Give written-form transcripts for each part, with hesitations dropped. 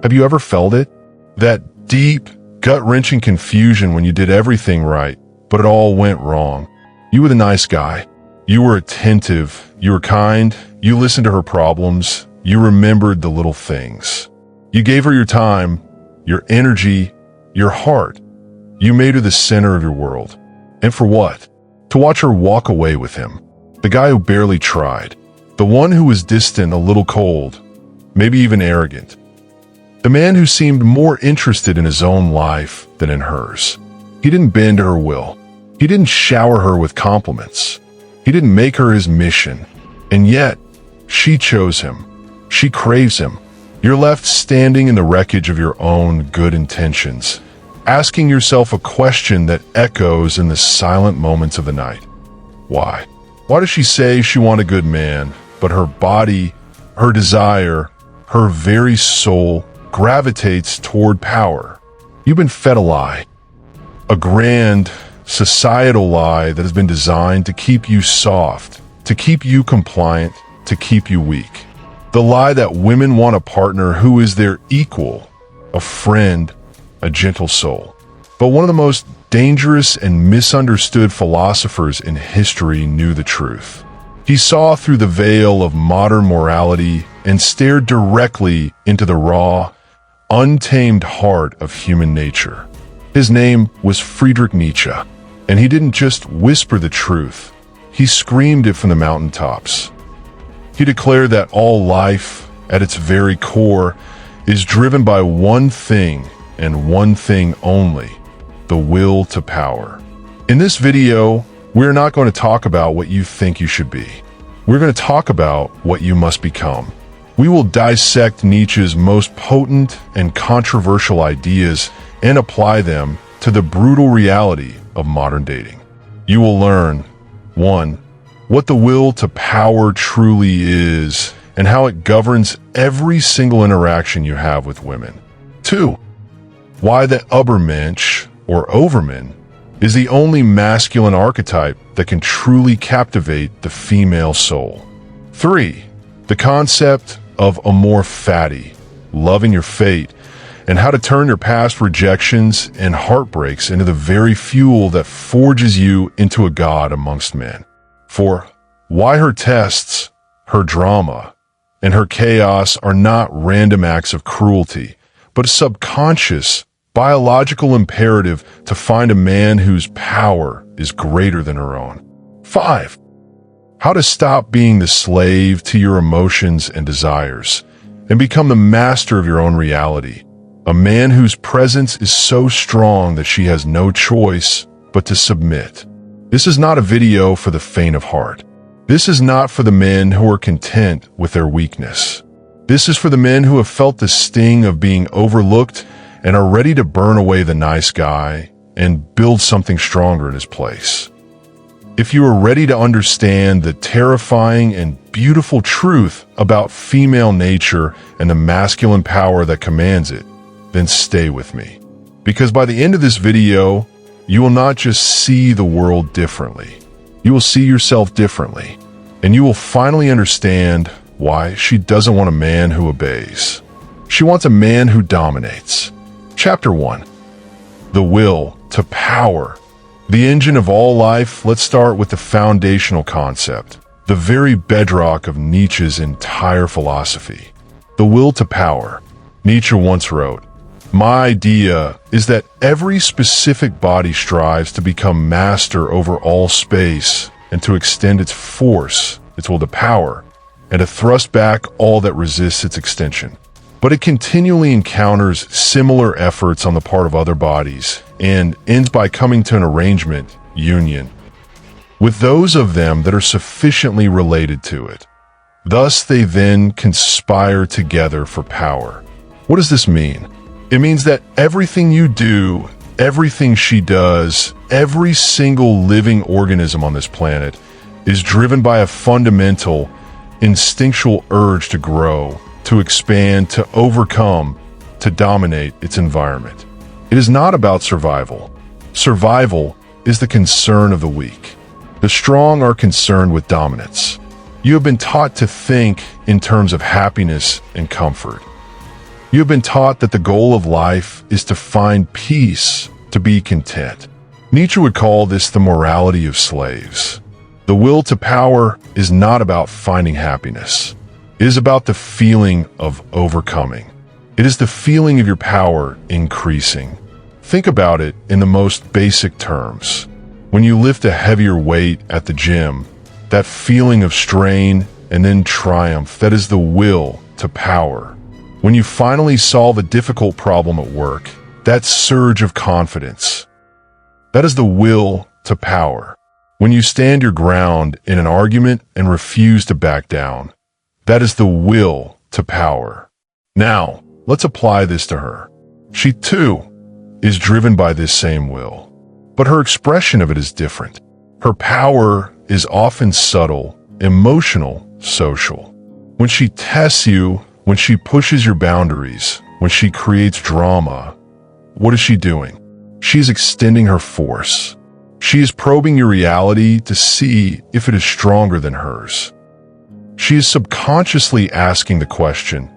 Have you ever felt it? That deep, gut-wrenching confusion when you did everything right, but it all went wrong. You were the nice guy. You were attentive. You were kind. You listened to her problems. You remembered the little things. You gave her your time, your energy, your heart. You made her the center of your world. And for what? To watch her walk away with him. The guy who barely tried. The one who was distant, a little cold, maybe even arrogant. The man who seemed more interested in his own life than in hers. He didn't bend to her will. He didn't shower her with compliments. He didn't make her his mission. And yet, she chose him. She craves him. You're left standing in the wreckage of your own good intentions, asking yourself a question that echoes in the silent moments of the night. Why? Why does she say she wants a good man, but her body, her desire, her very soul gravitates toward power? You've been fed a lie. A grand, societal lie that has been designed to keep you soft, to keep you compliant, to keep you weak. The lie that women want a partner who is their equal, a friend, a gentle soul. But one of the most dangerous and misunderstood philosophers in history knew the truth. He saw through the veil of modern morality and stared directly into the raw, untamed heart of human nature. His name was Friedrich Nietzsche, and he didn't just whisper the truth. He screamed it from the mountaintops. He declared that all life, at its very core, is driven by one thing and one thing only: the will to power. In this video, we're not going to talk about what you think you should be. We're going to talk about what you must become. We will dissect Nietzsche's most potent and controversial ideas and apply them to the brutal reality of modern dating. You will learn, 1. What the will to power truly is and how it governs every single interaction you have with women. 2. Why the Übermensch, or Overman, is the only masculine archetype that can truly captivate the female soul. 3. The concept of amor fati, loving your fate, and how to turn your past rejections and heartbreaks into the very fuel that forges you into a god amongst men. 4. Why her tests, her drama, and her chaos are not random acts of cruelty, but a subconscious, biological imperative to find a man whose power is greater than her own. 5. How to stop being the slave to your emotions and desires and become the master of your own reality. A man whose presence is so strong that she has no choice but to submit. This is not a video for the faint of heart. This is not for the men who are content with their weakness. This is for the men who have felt the sting of being overlooked and are ready to burn away the nice guy and build something stronger in his place. If you are ready to understand the terrifying and beautiful truth about female nature and the masculine power that commands it, then stay with me. Because by the end of this video, you will not just see the world differently. You will see yourself differently, and you will finally understand why she doesn't want a man who obeys. She wants a man who dominates. Chapter 1. The will to power. The engine of all life. Let's start with the foundational concept, the very bedrock of Nietzsche's entire philosophy. The will to power. Nietzsche once wrote, "My idea is that every specific body strives to become master over all space and to extend its force, its will to power, and to thrust back all that resists its extension. But it continually encounters similar efforts on the part of other bodies and ends by coming to an arrangement, union, with those of them that are sufficiently related to it. Thus they then conspire together for power." What does this mean? It means that everything you do, everything she does, every single living organism on this planet is driven by a fundamental, instinctual urge to grow, to expand, to overcome, to dominate its environment. It is not about survival. Survival is the concern of the weak. The strong are concerned with dominance. You have been taught to think in terms of happiness and comfort. You have been taught that the goal of life is to find peace, to be content. Nietzsche would call this the morality of slaves. The will to power is not about finding happiness. It is about the feeling of overcoming. It is the feeling of your power increasing. Think about it in the most basic terms. When you lift a heavier weight at the gym, that feeling of strain and then triumph, that is the will to power. When you finally solve a difficult problem at work, that surge of confidence, that is the will to power. When you stand your ground in an argument and refuse to back down, that is the will to power. Now, let's apply this to her. She too is driven by this same will, but her expression of it is different. Her power is often subtle, emotional, social. When she tests you, when she pushes your boundaries, when she creates drama, what is she doing? She is extending her force. She is probing your reality to see if it is stronger than hers. She is subconsciously asking the question,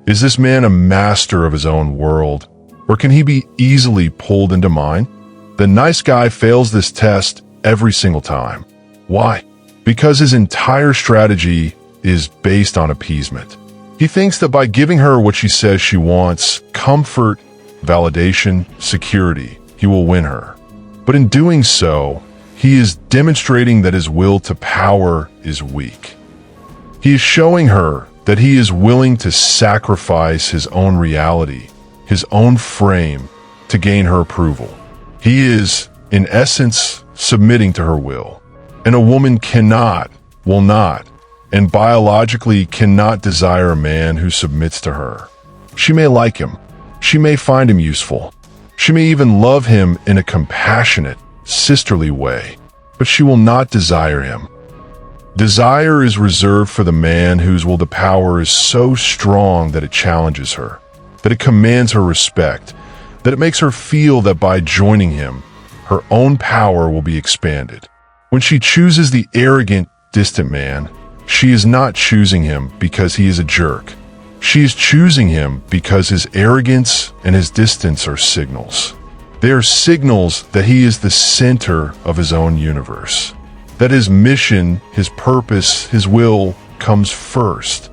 is this man a master of his own world, or can he be easily pulled into mine? The nice guy fails this test every single time. Why? Because his entire strategy is based on appeasement. He thinks that by giving her what she says she wants, comfort, validation, security, he will win her. But in doing so, he is demonstrating that his will to power is weak. He is showing her that he is willing to sacrifice his own reality, his own frame, to gain her approval. He is, in essence, submitting to her will. And a woman cannot, will not, and biologically cannot desire a man who submits to her. She may like him. She may find him useful. She may even love him in a compassionate, sisterly way, but she will not desire him. Desire is reserved for the man whose will to power is so strong that it challenges her, that it commands her respect, that it makes her feel that by joining him, her own power will be expanded. When she chooses the arrogant, distant man, she is not choosing him because he is a jerk. She is choosing him because his arrogance and his distance are signals. They are signals that he is the center of his own universe, that his mission, his purpose, his will comes first,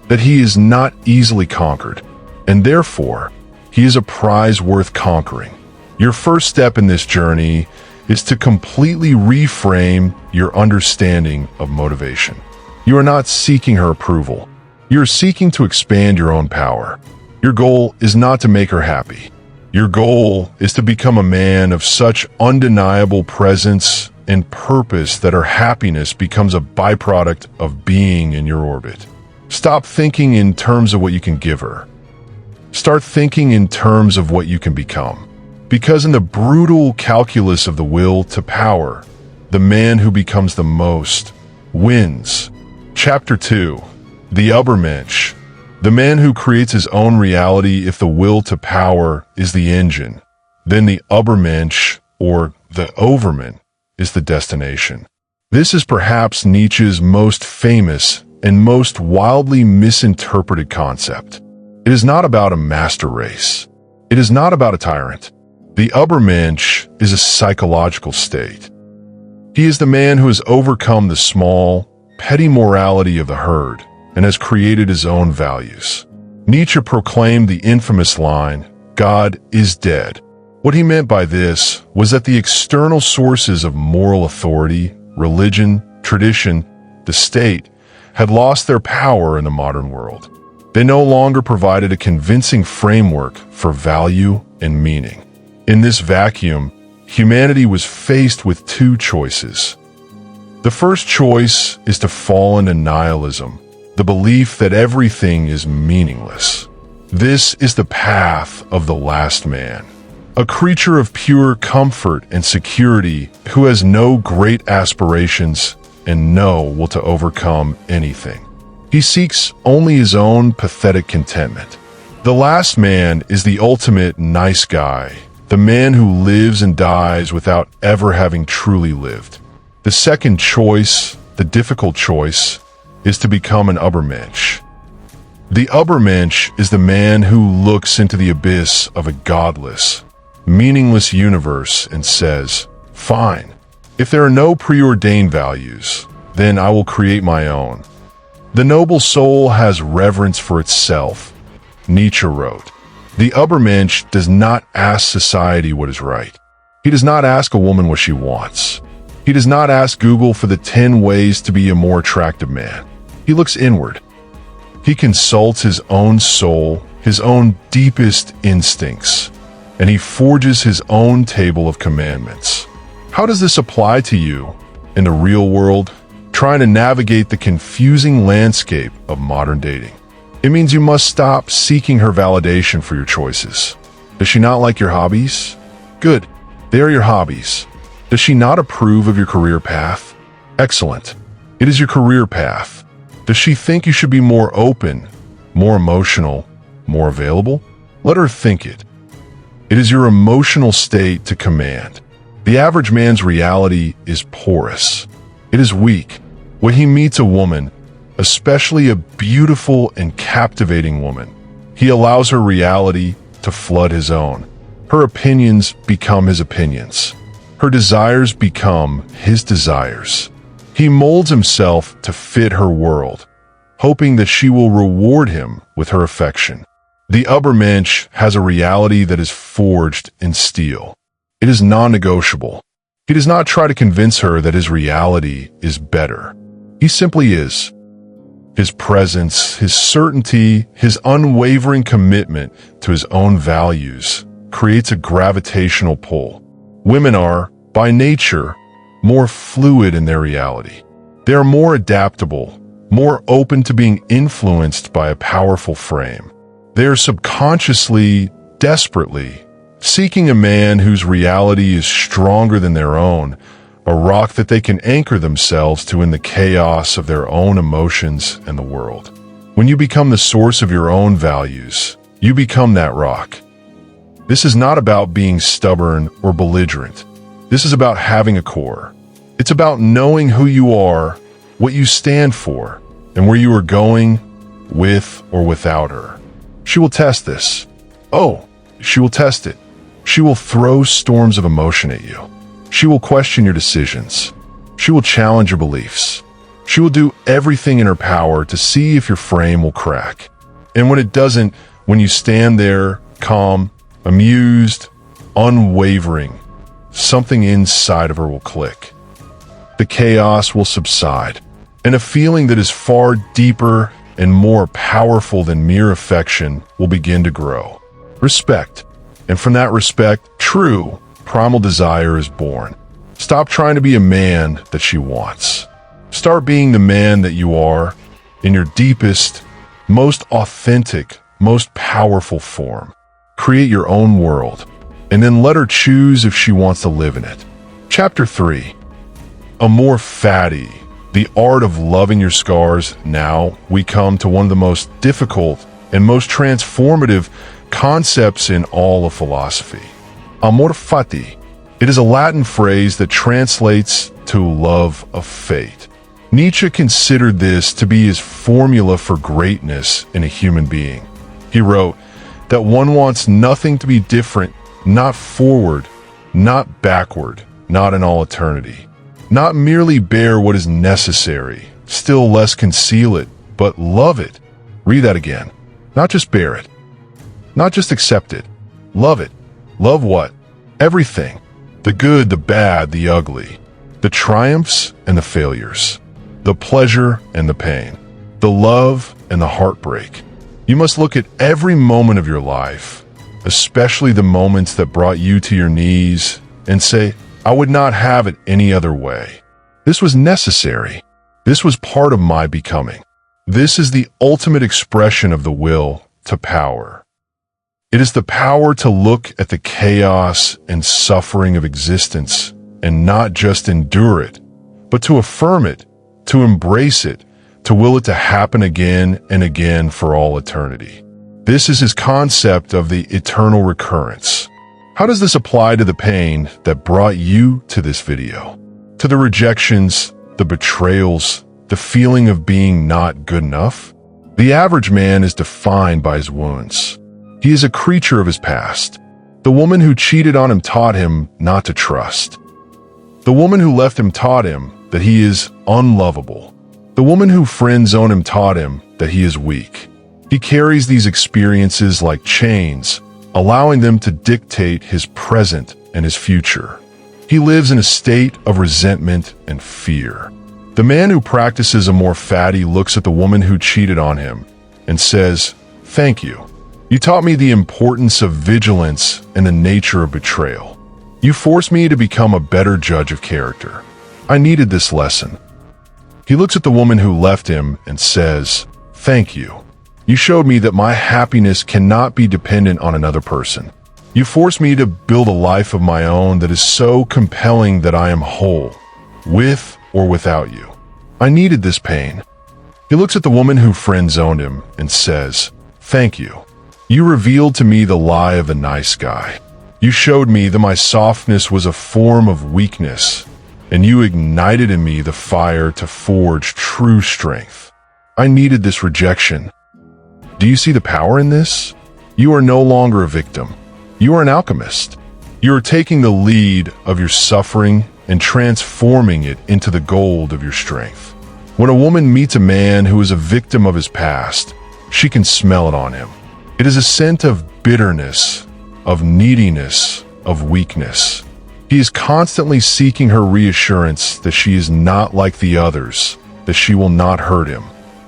that he is not easily conquered, and therefore, he is a prize worth conquering. Your first step in this journey is to completely reframe your understanding of motivation. You are not seeking her approval. You are seeking to expand your own power. Your goal is not to make her happy. Your goal is to become a man of such undeniable presence and purpose that her happiness becomes a byproduct of being in your orbit. Stop thinking in terms of what you can give her. Start thinking in terms of what you can become. Because in the brutal calculus of the will to power, the man who becomes the most wins. Chapter 2. The Übermensch. The man who creates his own reality. If the will to power is the engine, then the Übermensch, or the Overman, is the destination. This is perhaps Nietzsche's most famous and most wildly misinterpreted concept. It is not about a master race. It is not about a tyrant. The Übermensch is a psychological state. He is the man who has overcome the small, petty morality of the herd and has created his own values. Nietzsche proclaimed the infamous line, "God is dead." What he meant by this was that the external sources of moral authority, religion, tradition, the state, had lost their power in the modern world. They no longer provided a convincing framework for value and meaning. In this vacuum, humanity was faced with two choices. The first choice is to fall into nihilism, the belief that everything is meaningless. This is the path of the last man, a creature of pure comfort and security who has no great aspirations and no will to overcome anything. He seeks only his own pathetic contentment. The last man is the ultimate nice guy, the man who lives and dies without ever having truly lived. The second choice, the difficult choice, is to become an Übermensch. The Übermensch is the man who looks into the abyss of a godless, meaningless universe and says, "Fine, if there are no preordained values, then I will create my own." The noble soul has reverence for itself. Nietzsche wrote, "The Übermensch does not ask society what is right. He does not ask a woman what she wants. He does not ask Google for the 10 ways to be a more attractive man. He looks inward. He consults his own soul, his own deepest instincts, and he forges his own table of commandments." How does this apply to you in the real world, trying to navigate the confusing landscape of modern dating? It means you must stop seeking her validation for your choices. Does she not like your hobbies? Good. They are your hobbies. Does she not approve of your career path? Excellent. It is your career path. Does she think you should be more open, more emotional, more available? Let her think it. It is your emotional state to command. The average man's reality is porous. It is weak. When he meets a woman, especially a beautiful and captivating woman, he allows her reality to flood his own. Her opinions become his opinions. Her desires become his desires. He molds himself to fit her world, hoping that she will reward him with her affection. The Übermensch has a reality that is forged in steel. It is non-negotiable. He does not try to convince her that his reality is better. He simply is. His presence, his certainty, his unwavering commitment to his own values creates a gravitational pull. Women are, by nature, more fluid in their reality. They are more adaptable, more open to being influenced by a powerful frame. They are subconsciously, desperately, seeking a man whose reality is stronger than their own, a rock that they can anchor themselves to in the chaos of their own emotions and the world. When you become the source of your own values, you become that rock. This is not about being stubborn or belligerent. This is about having a core. It's about knowing who you are, what you stand for, and where you are going with or without her. She will test this. Oh, she will test it. She will throw storms of emotion at you. She will question your decisions. She will challenge your beliefs. She will do everything in her power to see if your frame will crack. And when it doesn't, when you stand there, calm, amused, unwavering, something inside of her will click. The chaos will subside, and a feeling that is far deeper and more powerful than mere affection will begin to grow. Respect. And from that respect, true, primal desire is born. Stop trying to be a man that she wants. Start being the man that you are in your deepest, most authentic, most powerful form. Create your own world, and then let her choose if she wants to live in it. Chapter 3. Amor Fati, the art of loving your scars. Now we come to one of the most difficult and most transformative concepts in all of philosophy. Amor Fati. It is a Latin phrase that translates to love of fate. Nietzsche considered this to be his formula for greatness in a human being. He wrote that one wants nothing to be different, not forward, not backward, not in all eternity. Not merely bear what is necessary, still less conceal it, but love it. Read that again. Not just bear it. Not just accept it. Love it. Love what? Everything. The good, the bad, the ugly. The triumphs and the failures. The pleasure and the pain. The love and the heartbreak. You must look at every moment of your life, especially the moments that brought you to your knees, and say, I would not have it any other way. This was necessary. This was part of my becoming. This is the ultimate expression of the will to power. It is the power to look at the chaos and suffering of existence and not just endure it, but to affirm it, to embrace it, to will it to happen again and again for all eternity. This is his concept of the eternal recurrence. How does this apply to the pain that brought you to this video? To the rejections, the betrayals, the feeling of being not good enough? The average man is defined by his wounds. He is a creature of his past. The woman who cheated on him taught him not to trust. The woman who left him taught him that he is unlovable. The woman who friend-zoned him taught him that he is weak. He carries these experiences like chains, allowing them to dictate his present and his future. He lives in a state of resentment and fear. The man who practices a more fatty looks at the woman who cheated on him and says, "Thank you. You taught me the importance of vigilance and the nature of betrayal. You forced me to become a better judge of character. I needed this lesson." He looks at the woman who left him and says, "Thank you. You showed me that my happiness cannot be dependent on another person. You forced me to build a life of my own that is so compelling that I am whole, with or without you. I needed this pain." He looks at the woman who friend-zoned him and says, "Thank you. You revealed to me the lie of the nice guy. You showed me that my softness was a form of weakness, and you ignited in me the fire to forge true strength. I needed this rejection." Do you see the power in this? You are no longer a victim. You are an alchemist. You are taking the lead of your suffering and transforming it into the gold of your strength. When a woman meets a man who is a victim of his past, she can smell it on him. It is a scent of bitterness, of neediness, of weakness. He is constantly seeking her reassurance that she is not like the others, that she will not hurt him.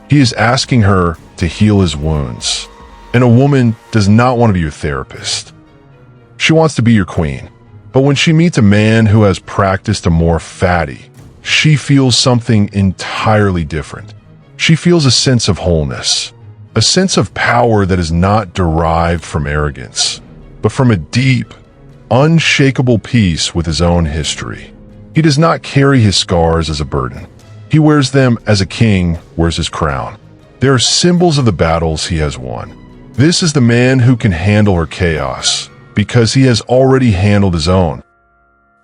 He is asking her to heal his wounds. And a woman does not want to be your therapist. She wants to be your queen. But when she meets a man who has practiced a more fatty, she feels something entirely different. She feels a sense of wholeness, a sense of power that is not derived from arrogance, but from a deep, unshakable peace with his own history. He does not carry his scars as a burden. He wears them as a king wears his crown. They are symbols of the battles he has won. This is the man who can handle her chaos, because he has already handled his own.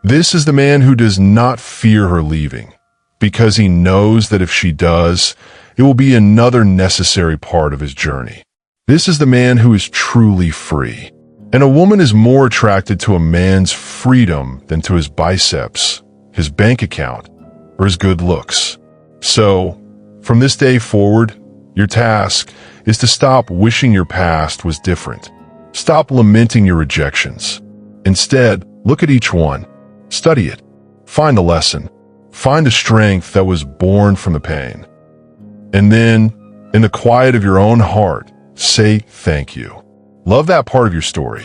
This is the man who does not fear her leaving, because he knows that if she does, it will be another necessary part of his journey. This is the man who is truly free. And a woman is more attracted to a man's freedom than to his biceps, his bank account, or his good looks. So, from this day forward, your task is to stop wishing your past was different. Stop lamenting your rejections. Instead, look at each one. Study it. Find the lesson. Find the strength that was born from the pain. And then, in the quiet of your own heart, say thank you. Love that part of your story,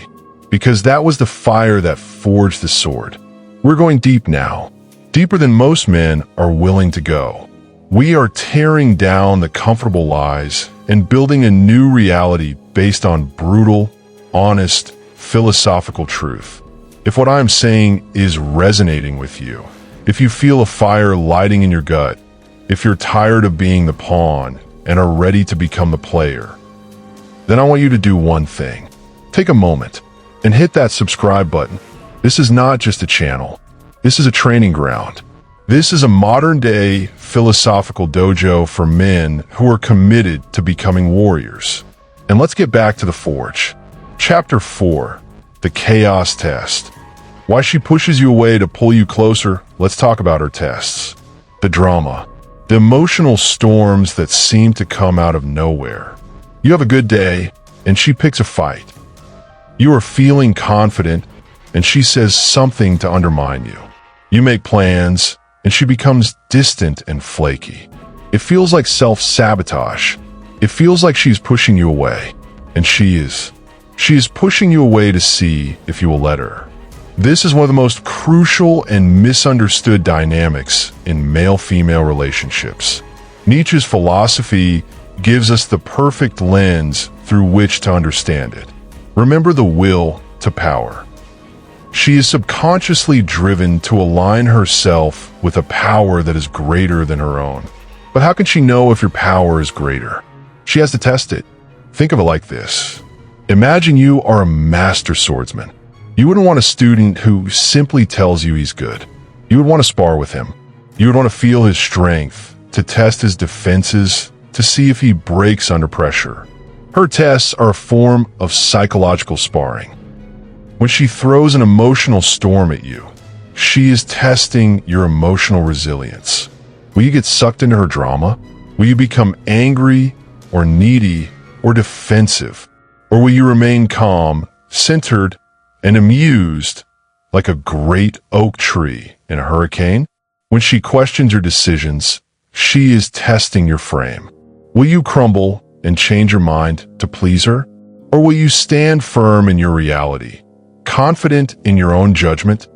because that was the fire that forged the sword. We're going deep now, deeper than most men are willing to go. We are tearing down the comfortable lies and building a new reality based on brutal, honest, philosophical truth. If what I'm saying is resonating with you, if you feel a fire lighting in your gut, if you're tired of being the pawn and are ready to become the player, then I want you to do one thing. Take a moment and hit that subscribe button. This is not just a channel. This is a training ground. This is a modern-day philosophical dojo for men who are committed to becoming warriors. And let's get back to the forge. Chapter 4, the chaos test. Why she pushes you away to pull you closer, let's talk about her tests. The drama. The emotional storms that seem to come out of nowhere. You have a good day, and she picks a fight. You are feeling confident, and she says something to undermine you. You make plans, and she becomes distant and flaky. It feels like self-sabotage. It feels like she's pushing you away, and she is. She is pushing you away to see if you will let her. This is one of the most crucial and misunderstood dynamics in male-female relationships. Nietzsche's philosophy gives us the perfect lens through which to understand it. Remember the will to power. She is subconsciously driven to align herself with a power that is greater than her own. But how can she know if your power is greater? She has to test it. Think of it like this. Imagine you are a master swordsman. You wouldn't want a student who simply tells you he's good. You would want to spar with him. You would want to feel his strength, to test his defenses, to see if he breaks under pressure. Her tests are a form of psychological sparring. When she throws an emotional storm at you, she is testing your emotional resilience. Will you get sucked into her drama? Will you become angry or needy or defensive? Or will you remain calm, centered, and amused like a great oak tree in a hurricane? When she questions your decisions, she is testing your frame. Will you crumble and change your mind to please her? Or will you stand firm in your reality, confident in your own judgment?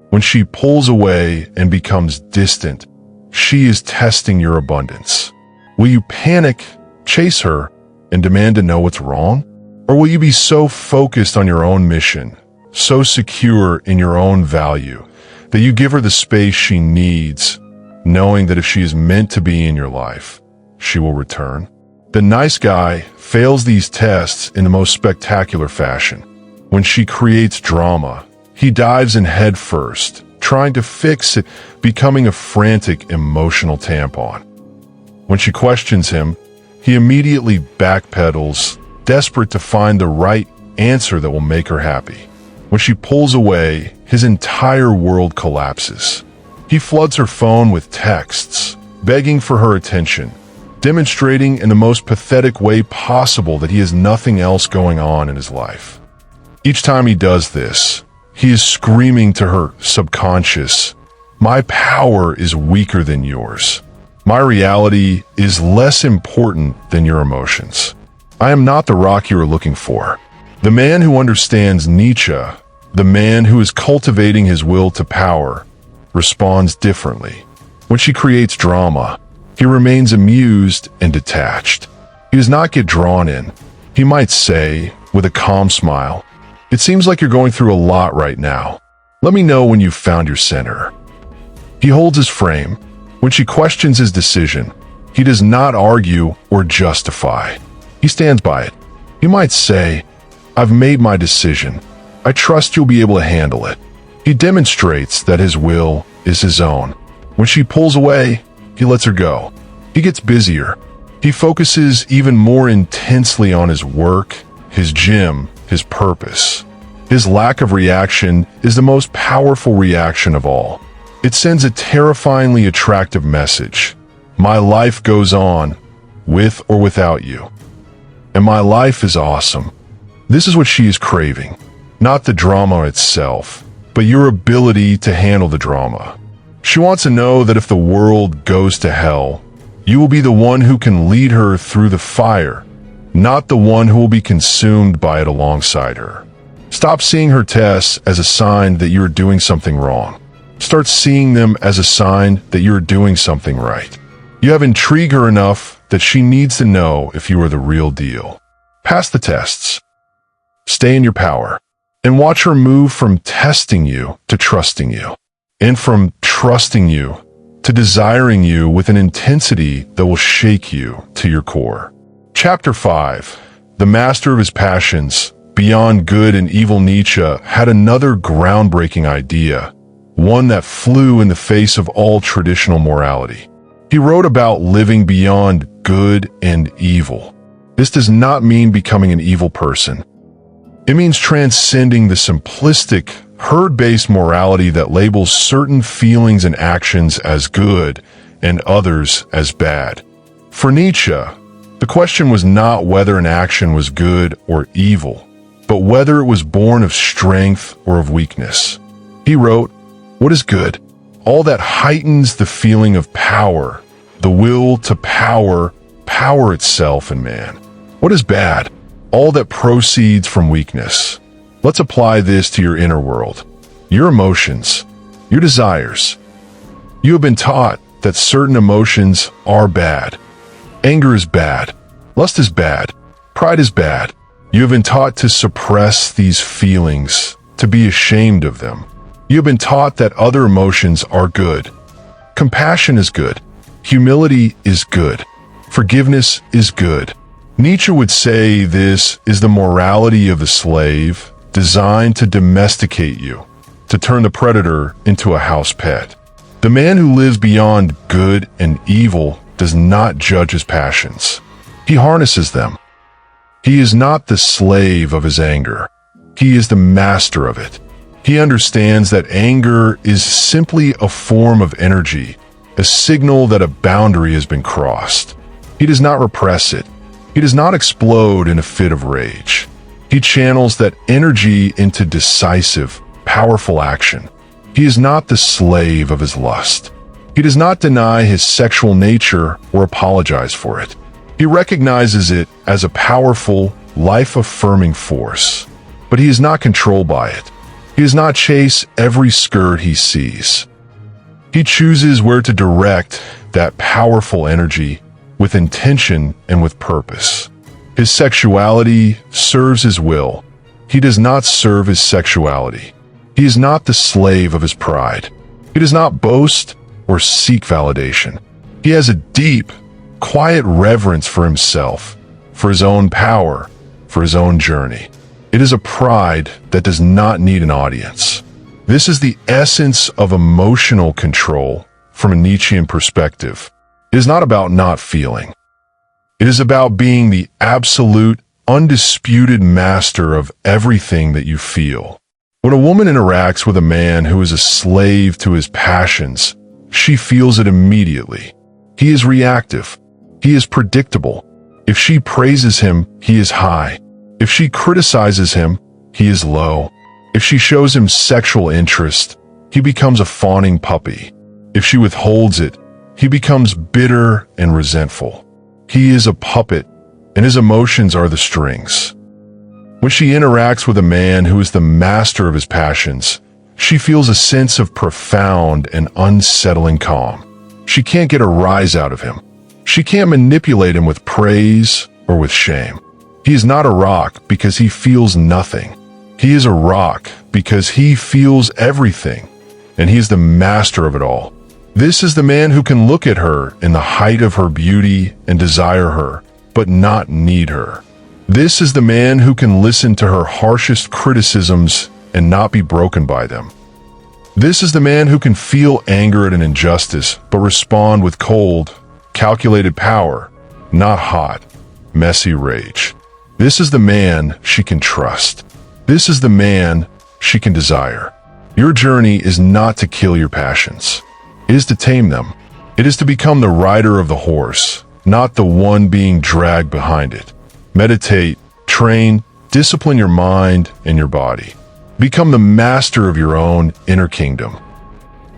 When she pulls away and becomes distant, she is testing your abundance. Will you panic, chase her, and demand to know what's wrong? Or will you be so focused on your own mission, so secure in your own value, that you give her the space she needs, knowing that if she is meant to be in your life, she will return? The nice guy fails these tests in the most spectacular fashion. When she creates drama, he dives in head first, trying to fix it, becoming a frantic, emotional tampon. When she questions him, he immediately backpedals, desperate to find the right answer that will make her happy. When she pulls away, his entire world collapses. He floods her phone with texts, begging for her attention, demonstrating in the most pathetic way possible that he has nothing else going on in his life. Each time he does this, he is screaming to her subconscious, "My power is weaker than yours. My reality is less important than your emotions. I am not the rock you are looking for." The man who understands Nietzsche, the man who is cultivating his will to power, responds differently. When she creates drama, he remains amused and detached. He does not get drawn in. He might say, with a calm smile, "It seems like you're going through a lot right now. Let me know when you've found your center." He holds his frame. When she questions his decision, he does not argue or justify. He stands by it. He might say, "I've made my decision. I trust you'll be able to handle it." He demonstrates that his will is his own. When she pulls away, he lets her go. He gets busier. He focuses even more intensely on his work, his gym, his purpose. His lack of reaction is the most powerful reaction of all. It sends a terrifyingly attractive message. My life goes on, with or without you. And my life is awesome. This is what she is craving. Not the drama itself, but your ability to handle the drama. She wants to know that if the world goes to hell, you will be the one who can lead her through the fire, not the one who will be consumed by it alongside her. Stop seeing her tests as a sign that you are doing something wrong. Start seeing them as a sign that you are doing something right. You have intrigued her enough that she needs to know if you are the real deal. Pass the tests. Stay in your power. And watch her move from testing you to trusting you. And from trusting you to desiring you with an intensity that will shake you to your core. Chapter 5. The master of his passions, beyond good and evil. Nietzsche had another groundbreaking idea, one that flew in the face of all traditional morality. He wrote about living beyond good and evil. This does not mean becoming an evil person. It means transcending the simplistic, herd-based morality that labels certain feelings and actions as good and others as bad. For Nietzsche, the question was not whether an action was good or evil, but whether it was born of strength or of weakness. He wrote, "What is good? All that heightens the feeling of power, the will to power itself in man. What is bad? All that proceeds from weakness." Let's apply this to your inner world, your emotions, your desires. You have been taught that certain emotions are bad. Anger is bad. Lust is bad. Pride is bad. You have been taught to suppress these feelings, to be ashamed of them. You have been taught that other emotions are good. Compassion is good. Humility is good. Forgiveness is good. Nietzsche would say this is the morality of the slave, designed to domesticate you, to turn the predator into a house pet. The man who lives beyond good and evil does not judge his passions. He harnesses them. He is not the slave of his anger. He is the master of it. He understands that anger is simply a form of energy, a signal that a boundary has been crossed. He does not repress it. He does not explode in a fit of rage. He channels that energy into decisive, powerful action. He is not the slave of his lust. He does not deny his sexual nature or apologize for it. He recognizes it as a powerful, life-affirming force, but he is not controlled by it. He does not chase every skirt he sees. He chooses where to direct that powerful energy with intention and with purpose. His sexuality serves his will. He does not serve his sexuality. He is not the slave of his pride. He does not boast or seek validation. He has a deep, quiet reverence for himself, for his own power, for his own journey. It is a pride that does not need an audience. This is the essence of emotional control from a Nietzschean perspective. It is not about not feeling. It is about being the absolute, undisputed master of everything that you feel. When a woman interacts with a man who is a slave to his passions, she feels it immediately. He is reactive. He is predictable. If she praises him, he is high. If she criticizes him, he is low. If she shows him sexual interest, he becomes a fawning puppy. If she withholds it, he becomes bitter and resentful. He is a puppet, and his emotions are the strings. When she interacts with a man who is the master of his passions, she feels a sense of profound and unsettling calm. She can't get a rise out of him. She can't manipulate him with praise or with shame. He is not a rock because he feels nothing. He is a rock because he feels everything, and he is the master of it all. This is the man who can look at her in the height of her beauty and desire her, but not need her. This is the man who can listen to her harshest criticisms and not be broken by them. This is the man who can feel anger at an injustice, but respond with cold, calculated power, not hot, messy rage. This is the man she can trust. This is the man she can desire. Your journey is not to kill your passions. It is to tame them. It is to become the rider of the horse, not the one being dragged behind it. Meditate, train, discipline your mind and your body. Become the master of your own inner kingdom.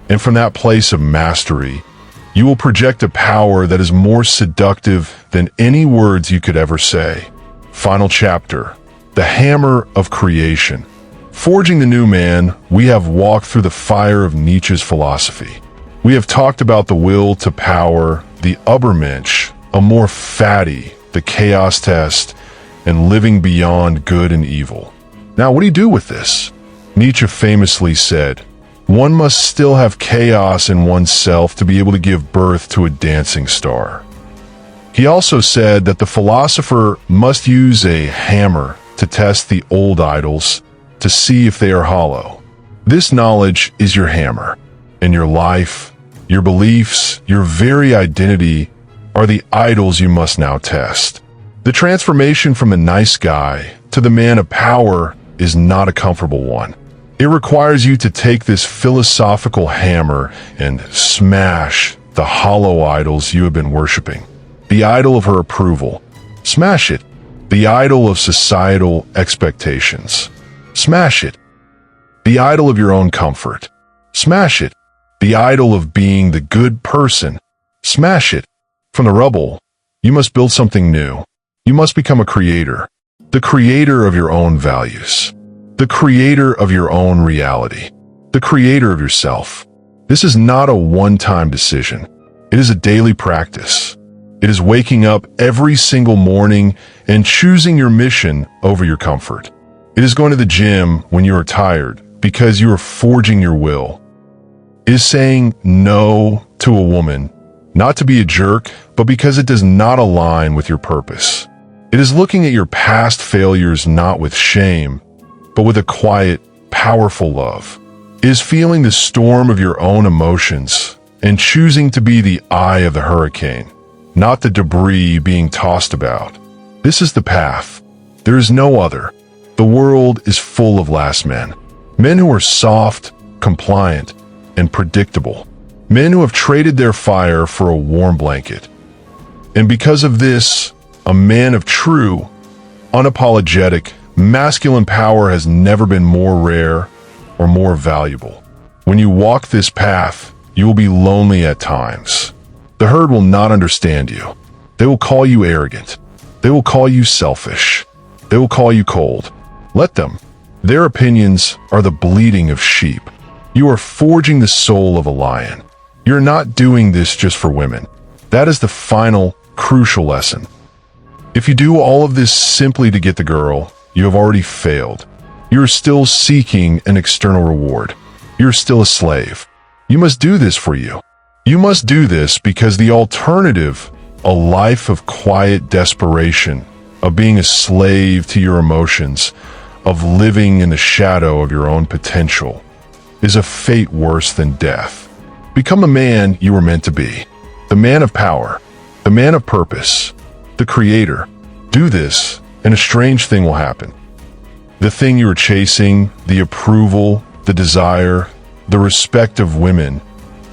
And from that place of mastery, you will project a power that is more seductive than any words you could ever say. Final chapter, the hammer of creation. Forging the new man, we have walked through the fire of Nietzsche's philosophy. We have talked about the will to power, the Übermensch, a more fatty, the chaos test, and living beyond good and evil. Now, what do you do with this? Nietzsche famously said, "One must still have chaos in oneself to be able to give birth to a dancing star." He also said that the philosopher must use a hammer to test the old idols to see if they are hollow. This knowledge is your hammer, and your life, your beliefs, your very identity are the idols you must now test. The transformation from the nice guy to the man of power is not a comfortable one. It requires you to take this philosophical hammer and smash the hollow idols you have been worshiping. The idol of her approval. Smash it. The idol of societal expectations. Smash it. The idol of your own comfort. Smash it. The idol of being the good person. Smash it. From the rubble, you must build something new. You must become a creator. The creator of your own values. The creator of your own reality. The creator of yourself. This is not a one-time decision. It is a daily practice. It is waking up every single morning and choosing your mission over your comfort. It is going to the gym when you are tired because you are forging your will. It is saying no to a woman, not to be a jerk, but because it does not align with your purpose. It is looking at your past failures not with shame, but with a quiet, powerful love. It is feeling the storm of your own emotions and choosing to be the eye of the hurricane, not the debris being tossed about. This is the path. There is no other. The world is full of last men. Men who are soft, compliant, and predictable. Men who have traded their fire for a warm blanket. And because of this, a man of true, unapologetic, masculine power has never been more rare or more valuable. When you walk this path, you will be lonely at times. The herd will not understand you. They will call you arrogant. They will call you selfish. They will call you cold. Let them. Their opinions are the bleating of sheep. You are forging the soul of a lion. You're not doing this just for women. That is the final, crucial lesson. If you do all of this simply to get the girl, you have already failed. You're still seeking an external reward. You're still a slave. You must do this for you. You must do this because the alternative, a life of quiet desperation, of being a slave to your emotions, of living in the shadow of your own potential, is a fate worse than death. Become the man you were meant to be. The man of power. The man of purpose. The creator. Do this, and a strange thing will happen. The thing you are chasing, the approval, the desire, the respect of women,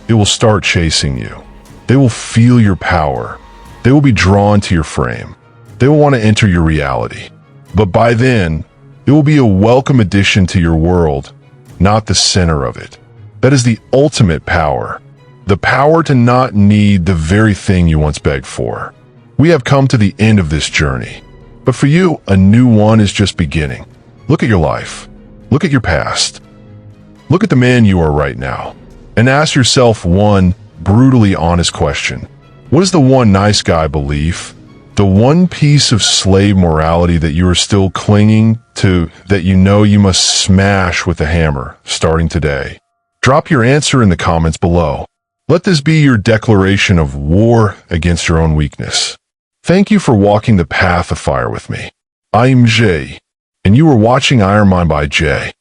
it will start chasing you. They will feel your power. They will be drawn to your frame. They will want to enter your reality. But by then, it will be a welcome addition to your world, not the center of it. That is the ultimate power. The power to not need the very thing you once begged for. We have come to the end of this journey. But for you, a new one is just beginning. Look at your life. Look at your past. Look at the man you are right now. And ask yourself one brutally honest question. What is the one nice guy belief? The one piece of slave morality that you are still clinging to, that you know you must smash with a hammer starting today? Drop your answer in the comments below. Let this be your declaration of war against your own weakness. Thank you for walking the path of fire with me. I am Jay, and you are watching IRONMIND by Jay.